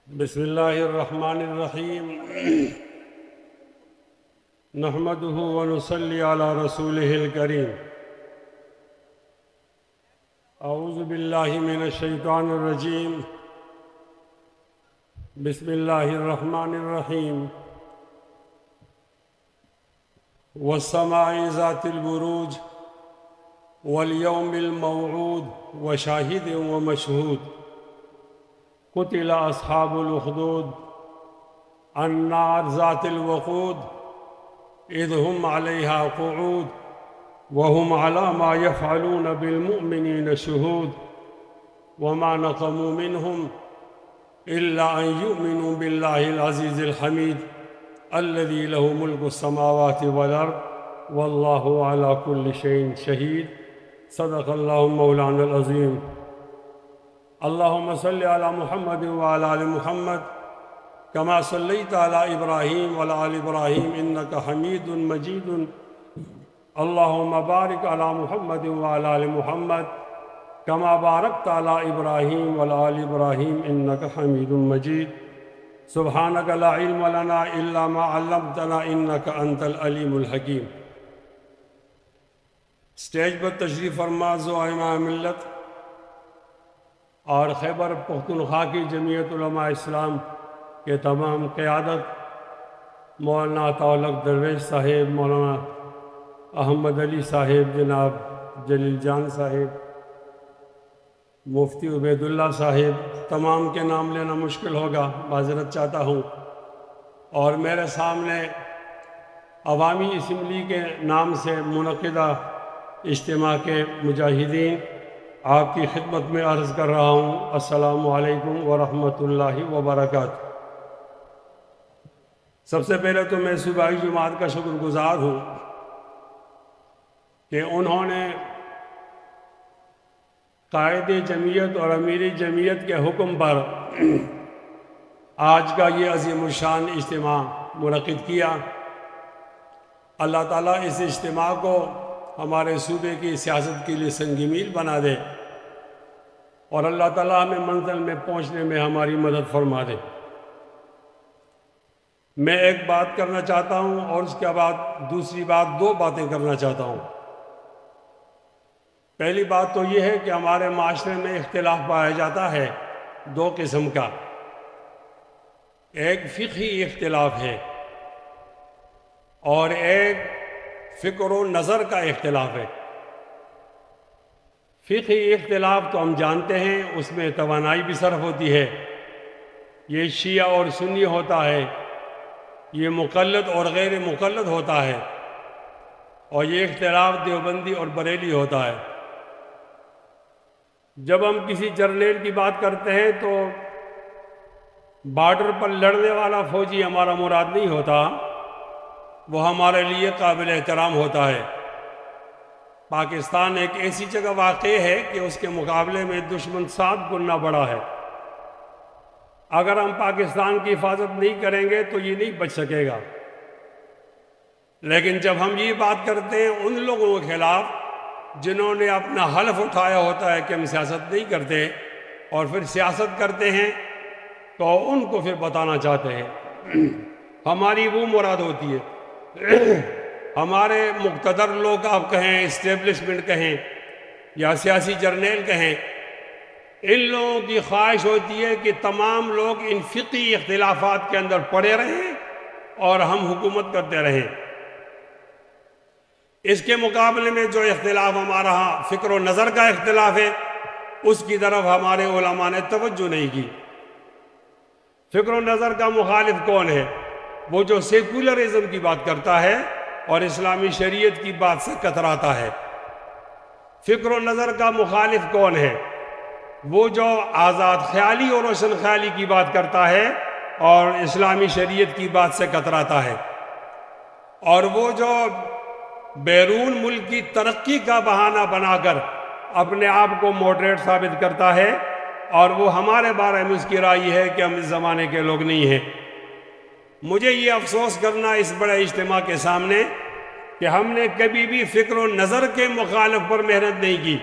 بسم الله الرحمن الرحيم نحمده ونصلي على رسوله الكريم أعوذ بالله من الشيطان الرجيم بسم الله الرحمن الرحيم والسماء ذات البروج واليوم الموعود وشاهد ومشهود قتل أصحاب الأخدود النار ذات الوقود إذ هم عليها قعود وهم على ما يفعلون بالمؤمنين شهود وما نقموا منهم إلا أن يؤمنوا بالله العزيز الحميد الذي له ملك السماوات والأرض والله على كل شيء شهيد صدق الله مولانا العظيم اللهم صل على محمد وعلى آل محمد كما صليت على إبراهيم وعلى آل إبراهيم إنك حميد مجيد اللهم بارك على محمد وعلى آل محمد كما باركت على إبراهيم وعلى آل إبراهيم إنك حميد مجيد سبحانك لا علم لنا إلا ما علمتنا إنك أنت العليم الحكيم اسٹیج پر تشریف فرما زعماء ملت اور خیبر پختونخوا کی جمعیت علماء اسلام کے تمام قیادت مولانا عطاءالحق درویش صاحب، مولانا احمد علی صاحب، جناب جلیل جان صاحب، مفتی عبید اللہ صاحب، تمام کے نام لینا مشکل ہوگا، معذرت چاہتا ہوں۔ اور میرے سامنے عوامی اسمبلی کے نام سے منعقدہ اجتماع کے مجاہدین، آپ کی خدمت میں عرض کر رہا ہوں السلام علیکم ورحمۃ اللہ وبرکاتہ۔ سب سے پہلے تو میں صوبائی جماعت کا شکر گزار ہوں کہ انہوں نے قائد جمعیت اور امیر جمعیت کے حکم پر آج کا یہ عظیم الشان اجتماع منعقد کیا۔ اللہ تعالیٰ اس اجتماع کو ہمارے صوبے کی سیاست کے لیے سنگ میل بنا دے اور اللہ تعالیٰ ہمیں منزل میں پہنچنے میں ہماری مدد فرما دے۔ میں ایک بات کرنا چاہتا ہوں اور اس کے بعد دوسری بات، دو باتیں کرنا چاہتا ہوں۔ پہلی بات تو یہ ہے کہ ہمارے معاشرے میں اختلاف پایا جاتا ہے دو قسم کا، ایک فقہی اختلاف ہے اور ایک فکر و نظر کا اختلاف ہے۔ فقہی اختلاف تو ہم جانتے ہیں، اس میں توانائی بھی صرف ہوتی ہے، یہ شیعہ اور سنی ہوتا ہے، یہ مقلد اور غیر مقلد ہوتا ہے، اور یہ اختلاف دیوبندی اور بریلی ہوتا ہے۔ جب ہم کسی جرنیل کی بات کرتے ہیں تو بارڈر پر لڑنے والا فوجی ہمارا مراد نہیں ہوتا، وہ ہمارے لیے قابل احترام ہوتا ہے۔ پاکستان ایک ایسی جگہ واقع ہے کہ اس کے مقابلے میں دشمن 7 گنا بڑا ہے۔ اگر ہم پاکستان کی حفاظت نہیں کریں گے تو یہ نہیں بچ سکے گا۔ لیکن جب ہم یہ بات کرتے ہیں ان لوگوں کے خلاف جنہوں نے اپنا حلف اٹھایا ہوتا ہے کہ ہم سیاست نہیں کرتے اور پھر سیاست کرتے ہیں، تو ان کو پھر بتانا چاہتے ہیں ہماری وہ مراد ہوتی ہے۔ ہمارے مقتدر لوگ آپ کہیں، اسٹیبلشمنٹ کہیں یا سیاسی جرنیل کہیں، ان لوگوں کی خواہش ہوتی ہے کہ تمام لوگ ان فقہی اختلافات کے اندر پڑے رہیں اور ہم حکومت کرتے رہیں۔ اس کے مقابلے میں جو اختلاف ہمارا فکر و نظر کا اختلاف ہے، اس کی طرف ہمارے علماء نے توجہ نہیں کی۔ فکر و نظر کا مخالف کون ہے؟ وہ جو سیکولرزم کی بات کرتا ہے اور اسلامی شریعت کی بات سے کتراتا ہے۔ فکر و نظر کا مخالف کون ہے؟ وہ جو آزاد خیالی اور روشن خیالی کی بات کرتا ہے اور اسلامی شریعت کی بات سے کتراتا ہے، اور وہ جو بیرون ملک کی ترقی کا بہانہ بنا کر اپنے آپ کو ماڈریٹ ثابت کرتا ہے، اور وہ ہمارے بارے میں اس کی رائے ہے کہ ہم اس زمانے کے لوگ نہیں ہیں۔ مجھے یہ افسوس کرنا اس بڑے اجتماع کے سامنے کہ ہم نے کبھی بھی فکر و نظر کے مخالف پر محنت نہیں کی۔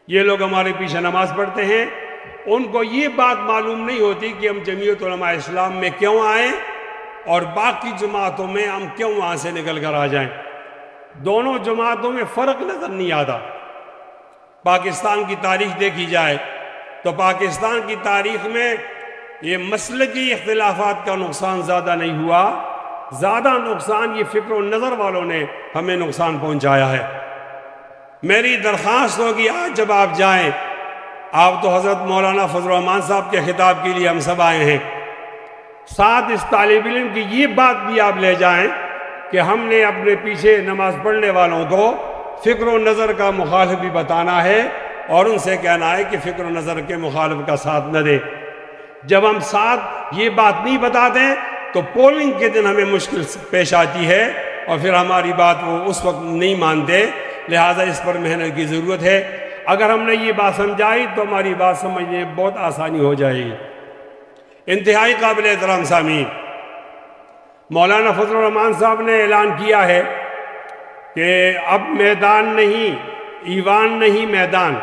یہ لوگ ہمارے پیچھے نماز پڑھتے ہیں، ان کو یہ بات معلوم نہیں ہوتی کہ ہم جمعیت علماء اسلام میں کیوں آئیں اور باقی جماعتوں میں ہم کیوں وہاں سے نکل کر آ جائیں۔ دونوں جماعتوں میں فرق نظر نہیں آتا۔ پاکستان کی تاریخ دیکھی جائے تو پاکستان کی تاریخ میں یہ مسلکی اختلافات کا نقصان زیادہ نہیں ہوا، زیادہ نقصان یہ فکر و نظر والوں نے ہمیں نقصان پہنچایا ہے۔ میری درخواست ہوگی آج جب آپ جائیں، آپ تو حضرت مولانا فضل الرحمان صاحب کے خطاب کے لیے ہم سب آئے ہیں، ساتھ اس طالب علم کی یہ بات بھی آپ لے جائیں کہ ہم نے اپنے پیچھے نماز پڑھنے والوں کو فکر و نظر کا مخالف بھی بتانا ہے اور ان سے کہنا ہے کہ فکر و نظر کے مخالف کا ساتھ نہ دیں۔ جب ہم ساتھ یہ بات نہیں بتاتے تو پولنگ کے دن ہمیں مشکل پیش آتی ہے اور پھر ہماری بات وہ اس وقت نہیں مانتے، لہٰذا اس پر محنت کی ضرورت ہے۔ اگر ہم نے یہ بات سمجھائی تو ہماری بات سمجھنے میں بہت آسانی ہو جائے گی۔ انتہائی قابل احترام سامعین، مولانا فضل الرحمان صاحب نے اعلان کیا ہے کہ اب میدان نہیں، ایوان نہیں، میدان،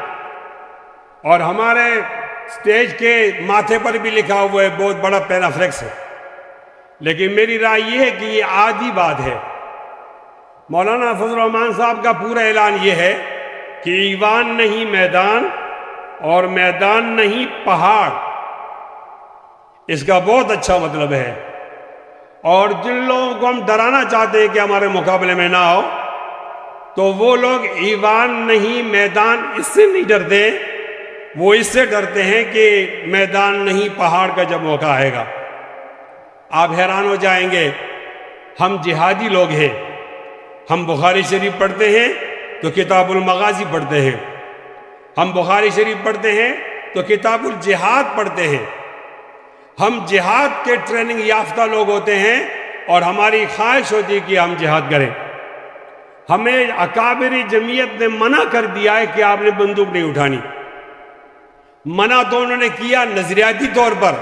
اور ہمارے سٹیج کے ماتھے پر بھی لکھا ہوا ہے، بہت بڑا پینافلیکس ہے، لیکن میری رائے یہ ہے کہ یہ عادی بات ہے۔ مولانا فضل الرحمان صاحب کا پورا اعلان یہ ہے کہ ایوان نہیں میدان اور میدان نہیں پہاڑ، اس کا بہت اچھا مطلب ہے۔ اور جن لوگوں کو ہم ڈرانا چاہتے ہیں کہ ہمارے مقابلے میں نہ آؤ، تو وہ لوگ ایوان نہیں میدان اس سے نہیں ڈرتے، وہ اس سے ڈرتے ہیں کہ میدان نہیں پہاڑ کا جب موقع آئے گا۔ آپ حیران ہو جائیں گے، ہم جہادی لوگ ہیں، ہم بخاری شریف پڑھتے ہیں تو کتاب المغازی پڑھتے ہیں، ہم بخاری شریف پڑھتے ہیں تو کتاب الجہاد پڑھتے ہیں، ہم جہاد کے ٹریننگ یافتہ لوگ ہوتے ہیں اور ہماری خواہش ہوتی ہے کہ ہم جہاد کریں۔ ہمیں اکابر جمعیت نے منع کر دیا ہے کہ آپ نے بندوق نہیں اٹھانی۔ منع تو انہوں نے کیا نظریاتی طور پر،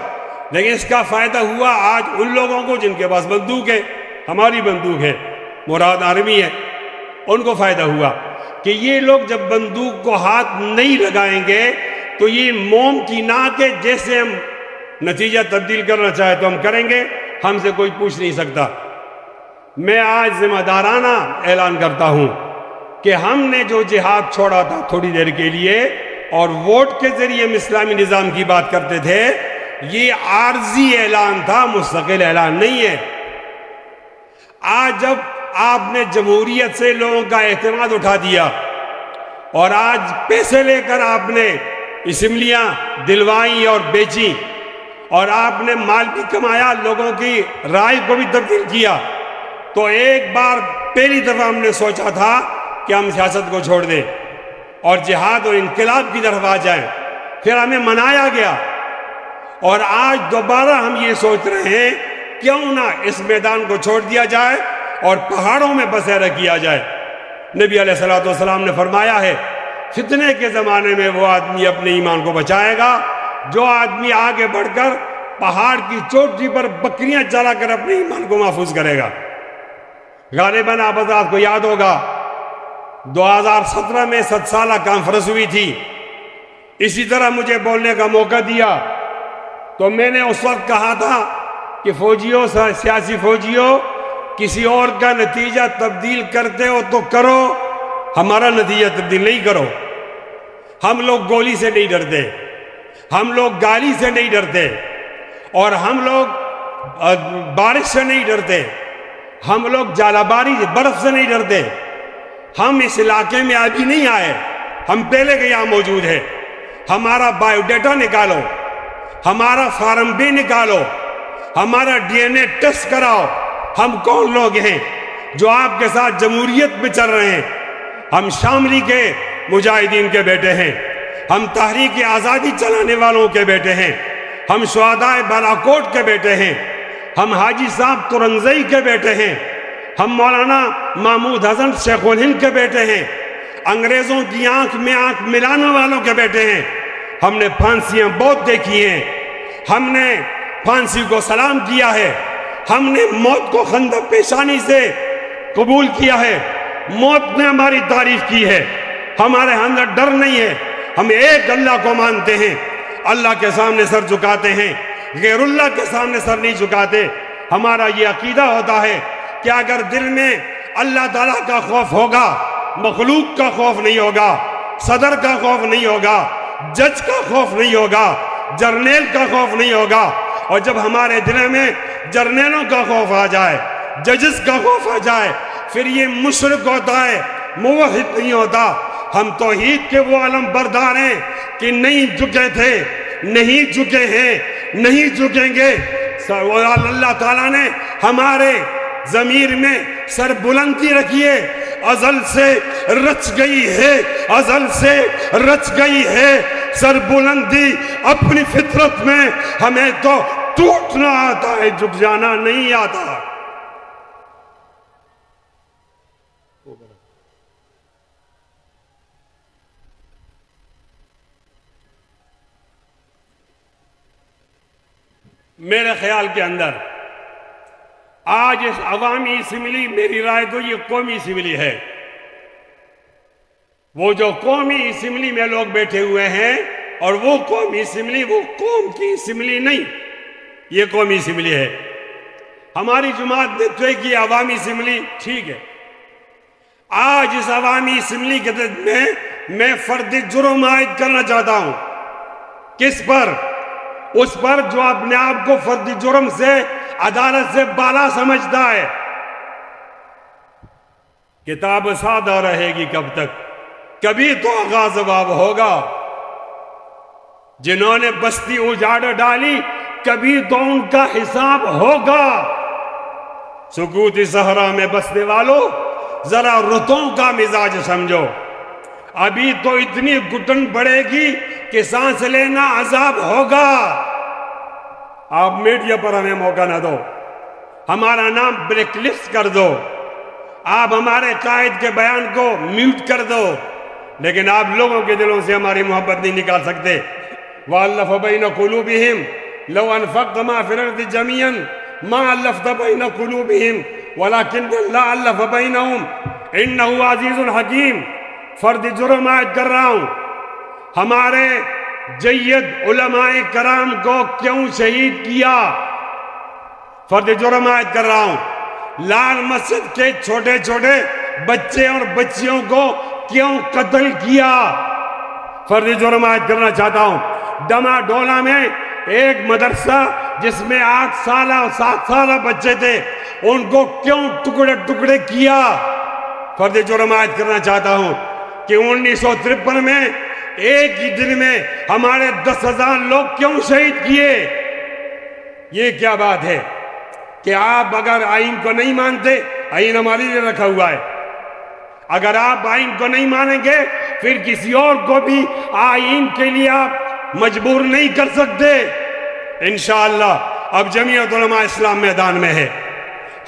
لیکن اس کا فائدہ ہوا آج ان لوگوں کو جن کے پاس بندوق ہے، ہماری بندوق ہے، مراد آرمی ہے، ان کو فائدہ ہوا کہ یہ لوگ جب بندوق کو ہاتھ نہیں لگائیں گے تو یہ موم کی ناک ہے، جیسے ہم نتیجہ تبدیل کرنا چاہے تو ہم کریں گے، ہم سے کوئی پوچھ نہیں سکتا۔ میں آج ذمہ دارانہ اعلان کرتا ہوں کہ ہم نے جو جہاد چھوڑا تھا تھوڑی دیر کے لیے اور ووٹ کے ذریعے ہم اسلامی نظام کی بات کرتے تھے، یہ عارضی اعلان تھا، مستقل اعلان نہیں ہے۔ آج جب آپ نے جمہوریت سے لوگوں کا اعتماد اٹھا دیا اور آج پیسے لے کر آپ نے اسمبلیاں دلوائیں اور بیچیں اور آپ نے مال بھی کمایا، لوگوں کی رائے کو بھی تبدیل کیا، تو ایک بار پہلی دفعہ ہم نے سوچا تھا کہ ہم سیاست کو چھوڑ دیں اور جہاد اور انقلاب کی طرف آ جائیں، پھر ہمیں منایا گیا اور آج دوبارہ ہم یہ سوچ رہے ہیں کیوں نہ اس میدان کو چھوڑ دیا جائے اور پہاڑوں میں بسیرا کیا جائے۔ نبی علیہ السلام نے فرمایا ہے فتنے کے زمانے میں وہ آدمی اپنے ایمان کو بچائے گا جو آدمی آگے بڑھ کر پہاڑ کی چوٹی پر بکریاں چلا کر اپنے ایمان کو محفوظ کرے گا۔ غالباً آپ حضرات کو یاد ہوگا 2017 میں 7 سالہ کانفرنس ہوئی تھی، اسی طرح مجھے بولنے کا موقع دیا تو میں نے اس وقت کہا تھا کہ فوجیوں، سیاسی فوجیوں، کسی اور کا نتیجہ تبدیل کرتے ہو تو کرو، ہمارا نتیجہ تبدیل نہیں کرو۔ ہم لوگ گولی سے نہیں ڈرتے، ہم لوگ گالی سے نہیں ڈرتے، اور ہم لوگ بارش سے نہیں ڈرتے، ہم لوگ جالہ باری برف سے نہیں ڈرتے۔ ہم اس علاقے میں ابھی نہیں آئے، ہم پہلے کے یہاں موجود ہیں۔ ہمارا بایو ڈیٹا نکالو، ہمارا فارم بھی نکالو، ہمارا ڈی این اے ٹیسٹ کراؤ، ہم کون لوگ ہیں جو آپ کے ساتھ جمہوریت میں چل رہے ہیں۔ ہم شاملی کے مجاہدین کے بیٹے ہیں، ہم تحریک آزادی چلانے والوں کے بیٹے ہیں، ہم شہدائے بالاکوٹ کے بیٹے ہیں، ہم حاجی صاحب ترنزئی کے بیٹے ہیں، ہم مولانا محمود حسن شیخ الہند کے بیٹے ہیں، انگریزوں کی آنکھ میں آنکھ ملانے والوں کے بیٹے ہیں۔ ہم نے پھانسیاں بہت دیکھی ہیں، ہم نے پھانسی کو سلام کیا ہے، ہم نے موت کو خندق پیشانی سے قبول کیا ہے، موت نے ہماری تعریف کی ہے، ہمارے اندر ڈر نہیں ہے، ہم ایک اللہ کو مانتے ہیں، اللہ کے سامنے سر جھکاتے ہیں، غیر اللہ کے سامنے سر نہیں جھکاتے۔ ہمارا یہ عقیدہ ہوتا ہے کہ اگر دل میں اللہ تعالیٰ کا خوف ہوگا، مخلوق کا خوف نہیں ہوگا، صدر کا خوف نہیں ہوگا، جج کا خوف نہیں ہوگا، جرنیل کا خوف نہیں ہوگا، اور جب ہمارے دل میں جرنیلوں کا خوف آ جائے، ججز کا خوف آ جائے، پھر یہ مشرک ہوتا ہے، موحد نہیں ہوتا۔ ہم توحید کے وہ علم بردار ہیں کہ نہیں جھکے تھے، نہیں جھکے ہیں، نہیں جھکیں گے۔ اللہ تعالیٰ نے ہمارے ضمیر میں سر بلندی رکھیے، ازل سے رچ گئی ہے، ازل سے رچ گئی ہے سر بلندی اپنی فطرت میں۔ ہمیں تو ٹوٹنا آتا ہے، جھک جانا نہیں آتا۔ میرے خیال کے اندر آج اس عوامی اسمبلی، میری رائے تو یہ قومی اسمبلی ہے۔ وہ جو قومی اسمبلی میں لوگ بیٹھے ہوئے ہیں، اور وہ قومی اسمبلی وہ قوم کی اسمبلی نہیں، یہ قومی اسمبلی ہے۔ ہماری جماعت نے طے کی عوامی اسمبلی ٹھیک ہے۔ آج اس عوامی اسمبلی کے میں فردی جرم عائد کرنا چاہتا ہوں۔ کس پر؟ اس پر جو اپنے آپ کو فردی جرم سے، عدالت سے بالا سمجھتا ہے۔ کتاب سادہ رہے گی کب تک؟ کبھی تو آغاز باب ہوگا۔ جنہوں نے بستی اجاڑ ڈالی، کبھی تو ان کا حساب ہوگا۔ سکوتی صحرا میں بسنے والوں، ذرا رتوں کا مزاج سمجھو۔ ابھی تو اتنی گھٹن بڑھے گی کہ سانس لینا عذاب ہوگا۔ آپ میڈیا پر ہمیں موقع نہ دو، ہمارا نام بلیک لسٹ کر دو، آپ ہمارے قائد کے بیان کو میوٹ کر دو، لیکن آپ لوگوں کے دلوں سے ہماری محبت نہیں نکال سکتے۔ وَأَلَّفَ بَيْنَ قُلُوبِهِمْ لَوْ أَنفَقْتَ مَا فِي الْأَرْضِ جَمِيعًا مَا أَلَّفْتَ بَيْنَ قُلُوبِهِمْ وَلَكِنَّ اللَّهَ أَلَّفَ بَيْنَهُمْ إِنَّهُ عَزِيزٌ حَكِيمٌ۔ فرد جرم عائد کر رہا ہوں، ہمارے جید علماء کرام کو کیوں شہید کیا؟ فرد جرم عائد کر رہا ہوں۔ لال مسجد کے چھوٹے چھوٹے بچے اور بچیوں کو کیوں قتل کیا؟ فرد جرم عائد کرنا چاہتا ہوں۔ ڈما ڈولا میں ایک مدرسہ جس میں 8 سالہ اور 7 سالہ بچے تھے، ان کو کیوں ٹکڑے ٹکڑے کیا؟ فرد جرم عائد کرنا چاہتا ہوں کہ 1953 میں ایک ہی دن میں ہمارے 10,000 لوگ کیوں شہید کیے؟ یہ کیا بات ہے کہ آپ اگر آئین کو نہیں مانتے، آئین ہمارے لیے رکھا ہوا ہے، اگر آپ آئین کو نہیں مانیں گے پھر کسی اور کو بھی آئین کے لیے آپ مجبور نہیں کر سکتے۔ انشاءاللہ اب جمعیت علماء اسلام میدان میں ہے،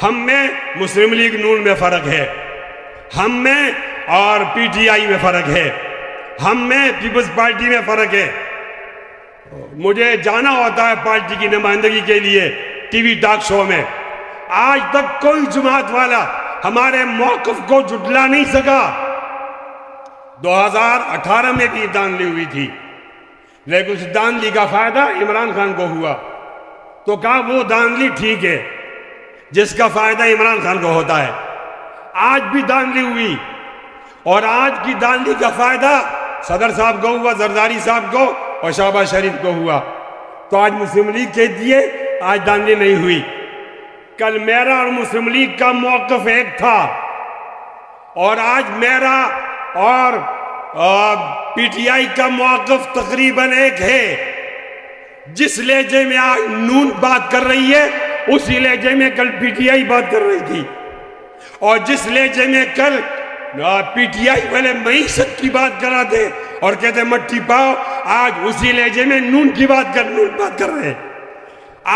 ہم میں مسلم لیگ نون میں فرق ہے، ہم میں اور پی ٹی آئی میں فرق ہے، ہم میں پیپلز پارٹی میں فرق ہے۔ مجھے جانا ہوتا ہے پارٹی کی نمائندگی کے لیے ٹی وی ٹاک شو میں، آج تک کوئی جماعت والا ہمارے موقف کو جھٹلا نہیں سکا۔ 2018 میں بھی دھاندلی ہوئی تھی، لیکن اس دھاندلی کا فائدہ عمران خان کو ہوا، تو کہا وہ دھاندلی ٹھیک ہے جس کا فائدہ عمران خان کو ہوتا ہے۔ آج بھی دھاندلی ہوئی، اور آج کی دھاندلی کا فائدہ صدر صاحب کو ہوا، زرداری صاحب کو اور شہباز شریف کو ہوا۔ تو آج مسلم لیگ کہہ دیے آج دھاندلی نہیں ہوئی۔ کل میرا اور مسلم لیگ کا موقف ایک تھا، اور آج میرا اور پی ٹی آئی کا موقف تقریباً ایک ہے۔ جس لہجے میں آج نون بات کر رہی ہے اسی لہجے میں کل پی ٹی آئی بات کر رہی تھی، اور جس لہجے میں کل پی ٹی آئی والے معیشت کی بات کر رہا تھے اور کہتے مٹی پاؤ، آج اسی لہجے میں نون کی بات کر رہے ہیں۔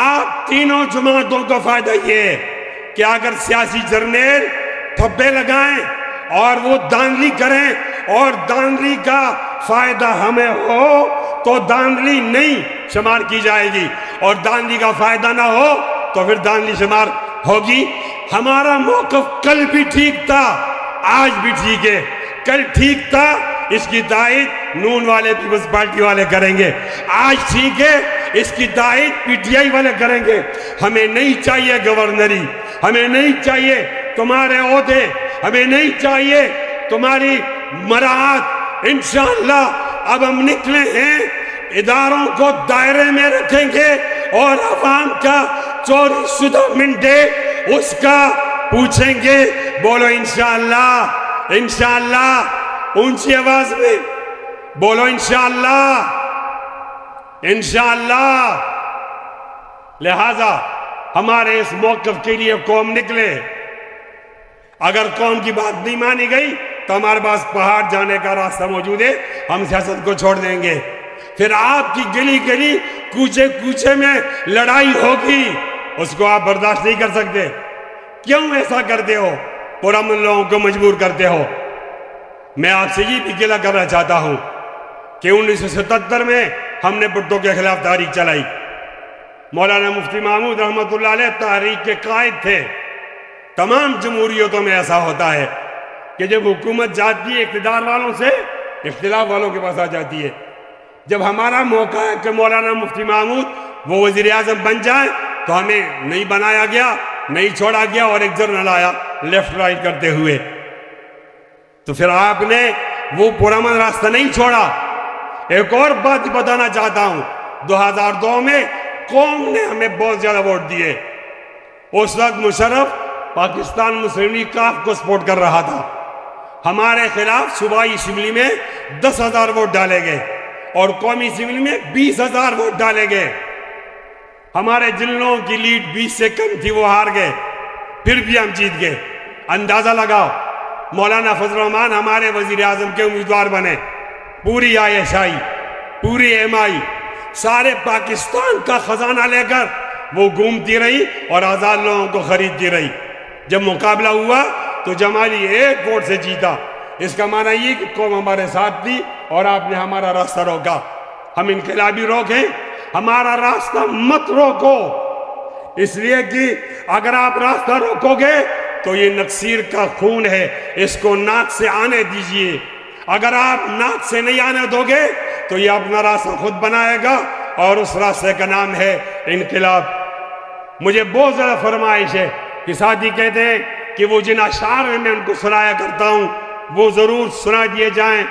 آپ تینوں جماعتوں کو فائدہ یہ ہے کہ اگر سیاسی جرنیل تھپے لگائیں اور وہ دھاندلی کریں اور دھاندلی کا فائدہ ہمیں ہو تو دھاندلی نہیں شمار کی جائے گی، اور دھاندلی کا فائدہ نہ ہو تو پھر دھاندلی شمار ہوگی۔ ہمارا موقف کل بھی ٹھیک تھا، آج بھی ٹھیک ہے۔ کل ٹھیک تھا اس کی تائید نون والے پیپلز پارٹی والے کریں گے. آج ٹھیک ہے، اس کی تائید پی ٹی آئی والے کریں گے. ہمیں نہیں چاہیے گورنری، ہمیں نہیں چاہیے تمہارے عہدے، ہمیں نہیں چاہیے تمہاری مراعات. انشاءاللہ اب ہم نکلے ہیں، اداروں کو دائرے میں رکھیں گے اور عوام کا چوری شدہ منڈے اس کا پوچھیں گے. بولو انشاءاللہ، انشاءاللہ، اونچی آواز میں بولو انشاءاللہ، انشاءاللہ. لہذا ہمارے اس موقف کے لیے قوم نکلے. اگر قوم کی بات نہیں مانی گئی تو ہمارے پاس پہاڑ جانے کا راستہ موجود ہے، ہم سیاست کو چھوڑ دیں گے. پھر آپ کی گلی گلی کوچے کوچے میں لڑائی ہوگی، اس کو آپ برداشت نہیں کر سکتے. کیوں ایسا کرتے ہو؟ پرامن لوگوں کو مجبور کرتے ہو. میں آپ سے یہ بھی گلہ کرنا چاہتا ہوں کہ 1977 میں ہم نے بھٹو کے خلاف تحریک چلائی. مولانا مفتی محمود رحمۃ اللہ علیہ تحریک کے قائد تھے. تمام جمہوریتوں میں ایسا ہوتا ہے کہ جب حکومت جاتی ہے اقتدار والوں سے، اختلاف والوں کے پاس آ جاتی ہے. جب ہمارا موقع ہے کہ مولانا مفتی محمود وہ وزیر اعظم بن جائیں تو ہمیں نہیں بنایا گیا، نہیں چھوڑا گیا، اور ایک جنرل آیا لیفٹ رائٹ کرتے ہوئے. تو پھر آپ نے وہ پرامن راستہ نہیں چھوڑا. ایک اور بات بتانا چاہتا ہوں، 2002 میں قوم نے ہمیں بہت زیادہ ووٹ دیے. اس وقت مشرف پاکستان مسلم لیگ کاف کو سپورٹ کر رہا تھا. ہمارے خلاف صوبائی اسمبلی میں 10,000 ووٹ ڈالے گئے اور قومی اسمبلی میں 20,000 ووٹ ڈالے گئے. ہمارے جن لوگوں کی لیڈ 20 سے کم تھی وہ ہار گئے، پھر بھی ہم جیت گئے. اندازہ لگاؤ، مولانا فضل الرحمان ہمارے وزیر اعظم کے امیدوار بنے. پوری آئی ایس آئی، پوری ایم آئی، سارے پاکستان کا خزانہ لے کر وہ گھومتی رہی اور آزاد لوگوں کو خریدتی رہی. جب مقابلہ ہوا تو جمالی 1 ووٹ سے جیتا. اس کا معنی یہ کہ قوم ہمارے ساتھ تھی اور آپ نے ہمارا راستہ روکا. ہم انقلابی روکیں، ہمارا راستہ مت روکو. اس لیے کہ اگر آپ راستہ روکو گے تو یہ نقصیر کا خون ہے، اس کو ناک سے آنے دیجئے. اگر آپ ناک سے نہیں آنے دو گے تو یہ اپنا راستہ خود بنائے گا، اور اس راستے کا نام ہے انقلاب. مجھے بہت زیادہ فرمائش ہے کہ ساتھی کہتے ہیں کہ وہ جن اشعار میں ان کو سنایا کرتا ہوں وہ ضرور سنا دیے جائیں.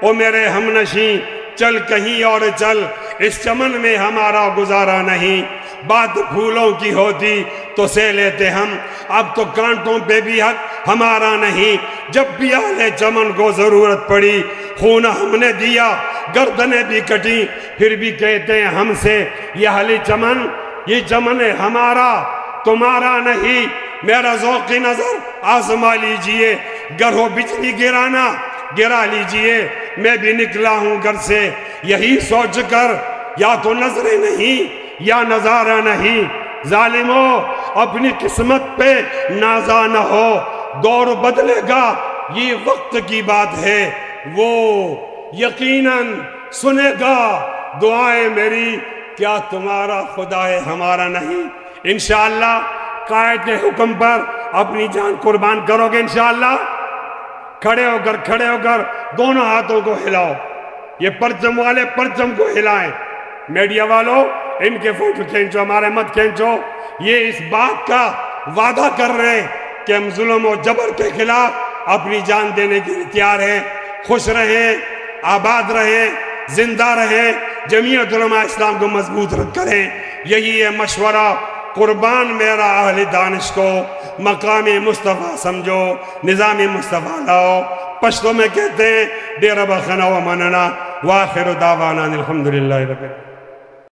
او میرے ہمنشیں چل کہیں اور چل، اس چمن میں ہمارا گزارا نہیں. بات پھولوں کی ہوتی تو سے لیتے ہم، اب تو کانٹوں پہ بھی حق ہمارا نہیں. جب بھی اہل چمن کو ضرورت پڑی خون ہم نے دیا، گردنیں بھی کٹی پھر بھی کہتے ہیں ہم سے یہ اہل چمن، یہ چمن ہمارا تمہارا نہیں. میرا ذوق نظر آزما لیجئے، گر ہو بجلی گرانا گرا لیجئے. میں بھی نکلا ہوں گھر سے یہی سوچ کر، یا تو نظریں نہیں یا نظارہ نہیں. ظالموں اپنی قسمت پہ نازا نہ ہو، دور بدلے گا یہ وقت کی بات ہے، وہ یقیناً سنے گا دعائیں میری. کیا تمہارا خدا ہے ہمارا نہیں؟ انشاءاللہ قائد کے حکم پر اپنی جان قربان کرو گے انشاءاللہ. کھڑے ہو کر دونوں ہاتھوں کو ہلاؤ. یہ پرچم والے پرچم کو ہلائیں. میڈیا والوں ان کے فوٹو کھینچو، ہمارے مت کھینچو. یہ اس بات کا وعدہ کر رہے ہیں کہ ہم ظلم و جبر کے خلاف اپنی جان دینے کے لیے تیار ہیں. خوش رہیں، آباد رہیں، زندہ رہیں، جمعیت علماء اسلام کو مضبوط کریں. یہی ہے مشورہ. قربان میرا اہل دانش کو، مقام مصطفیٰ سمجھو، نظام مصطفیٰ لاؤ. پشتو میں کہتے ہیں ڈیرہ بخنا و مننا، وآخر دعوانا الحمدللہ رب العالمین.